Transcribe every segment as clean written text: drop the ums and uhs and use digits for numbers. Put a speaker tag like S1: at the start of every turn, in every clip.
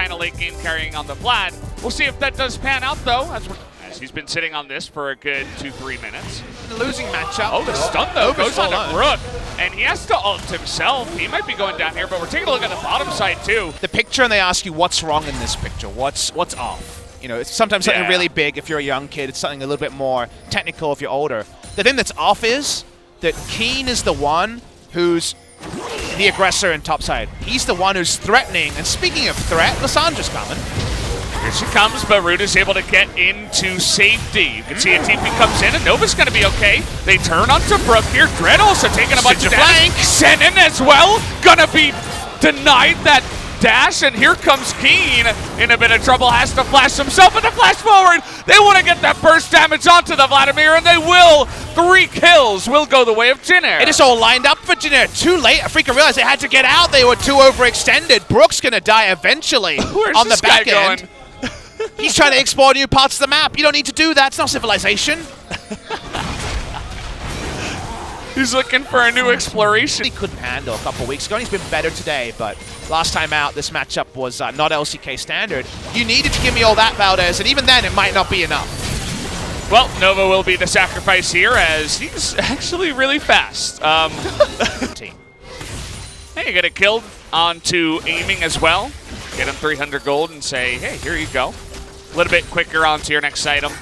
S1: kind of late game carrying on the Vlad. We'll see if that does pan out though, as he's been sitting on this for a good 2-3 minutes.
S2: Losing matchup.
S1: Oh, the stun though goes on to Brook, and he has to ult himself. He might be going down here, but we're taking a look at the bottom side too.
S2: The picture, and they ask you what's wrong in this picture. What's off? You know, it's sometimes something really big if you're a young kid. It's something a little bit more technical if you're older. The thing that's off is that Keen is the one who's the aggressor in topside. He's the one who's threatening. And speaking of threat, Lissandra's coming.
S1: Here she comes, but Root is able to get into safety. You can see a TP comes in, and Nova's going to be okay. They turn onto Brook here. Dread also taking a bunch of damage. Senin as well, going to be denied that dash, and here comes Keen in a bit of trouble. Has to flash himself, and the flash forward. They want to get that burst damage onto the Vladimir, and they will. 3 kills will go the way of Jinair.
S2: It is all lined up for Jinair. Too late. Afrika realized they had to get out. They were too overextended. Brook's going to die eventually on the back end. He's trying to explore new parts of the map. You don't need to do that. It's not civilization.
S1: He's looking for a new exploration.
S2: He couldn't handle a couple weeks ago. He's been better today, but last time out, this matchup was not LCK standard. You needed to give me all that, Valdez, and even then, it might not be enough.
S1: Well, Nova will be the sacrifice here, as he's actually really fast. Hey, you get it killed onto aiming as well. Get him 300 gold and say, hey, here you go. A little bit quicker onto your next item.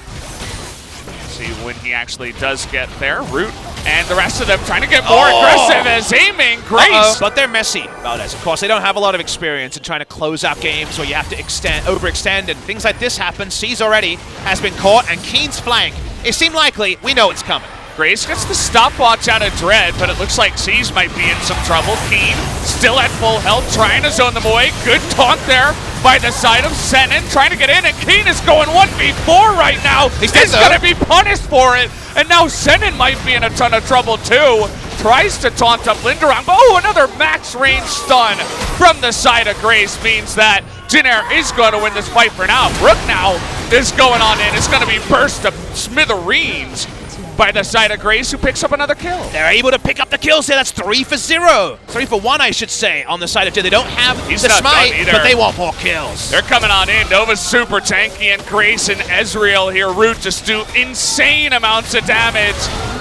S1: See when he actually does get there. Root and the rest of them trying to get more aggressive as aiming. Grace.
S2: But they're messy, Valdez. Of course, they don't have a lot of experience in trying to close out games where you have to overextend, and things like this happen. C's already has been caught, and Keen's flank. It seemed likely. We know it's coming.
S1: Grace gets the stopwatch out of Dread, but it looks like C's might be in some trouble. Keen still at full health, trying to zone them away. Good taunt there by the side of Senin, trying to get in, and Keen is going 1v4 right now. He's going to be punished for it, and now Senin might be in a ton of trouble too. Tries to taunt up Linderong, but another max range stun from the side of Grace means that Jinair is going to win this fight for now. Brook now is going on in. It's going to be burst of smithereens by the side of Grace, who picks up another kill.
S2: They're able to pick up the kills here. That's 3 for 0. 3 for 1, I should say, on the side of Jin. They don't have the smite, but they want more kills.
S1: They're coming on in. Nova's super tanky, and Grace and Ezreal here. Root just do insane amounts of damage.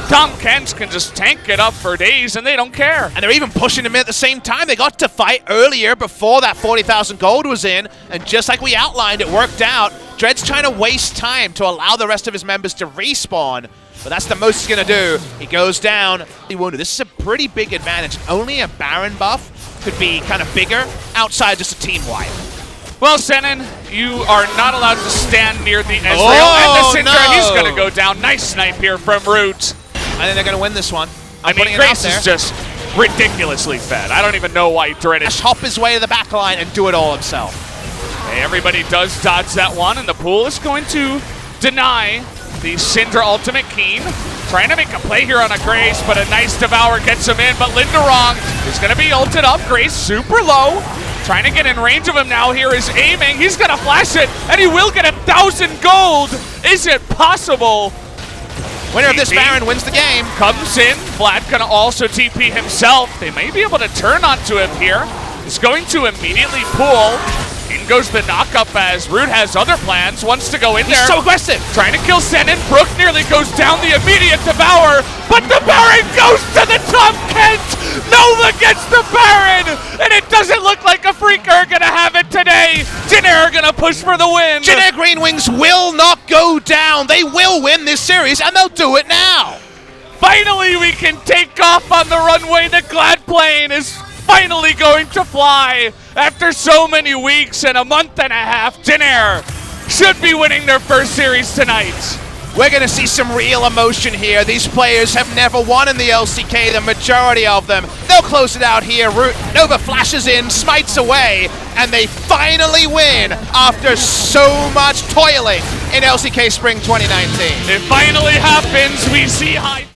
S1: Tom Kent can just tank it up for days, and they don't care.
S2: And they're even pushing him in at the same time. They got to fight earlier before that 40,000 gold was in, and just like we outlined, it worked out. Dread's trying to waste time to allow the rest of his members to respawn, but that's the most he's going to do. He goes down. He wounded. This is a pretty big advantage. Only a Baron buff could be kind of bigger outside just a team wipe.
S1: Well, Senin, you are not allowed to stand near the Ezreal and the Syndra. He's going to go down. Nice snipe here from Root.
S2: I think they're going to win this one.
S1: I mean, Grace is just ridiculously fed. I don't even know why Dread is.
S2: Hop his way to the back line and do it all himself.
S1: Hey, everybody does dodge that one, and the pool is going to deny the Syndra ultimate. Keen trying to make a play here on a Grace, but a nice Devour gets him in, but Linderong is going to be ulted up. Grace super low. Trying to get in range of him now. Here is aiming. He's going to flash it, and he will get 1,000 gold. Is it possible?
S2: Winner of this Baron wins the game.
S1: Comes in. Vlad going to also TP himself. They may be able to turn onto him here. He's going to immediately pull. In goes the knockup as Root has other plans. Wants to go in there.
S2: He's so aggressive.
S1: Trying to kill Senin. Brook nearly goes down the immediate Devour, but the Baron goes to the top. Kent! Nova gets the Baron! And it doesn't look like Afrika are going to have it today. Jinair are going to push for the win.
S2: Jinair Green Wings will not go down. They will win this series, and they'll do it now.
S1: Finally, we can take off on the runway. The Glad plane is finally going to fly. After so many weeks and a month and a half, Jinair should be winning their first series tonight.
S2: We're going to see some real emotion here. These players have never won in the LCK, the majority of them. They'll close it out here. Nova flashes in, smites away, and they finally win after so much toiling in LCK Spring 2019.
S1: It finally happens. We see high.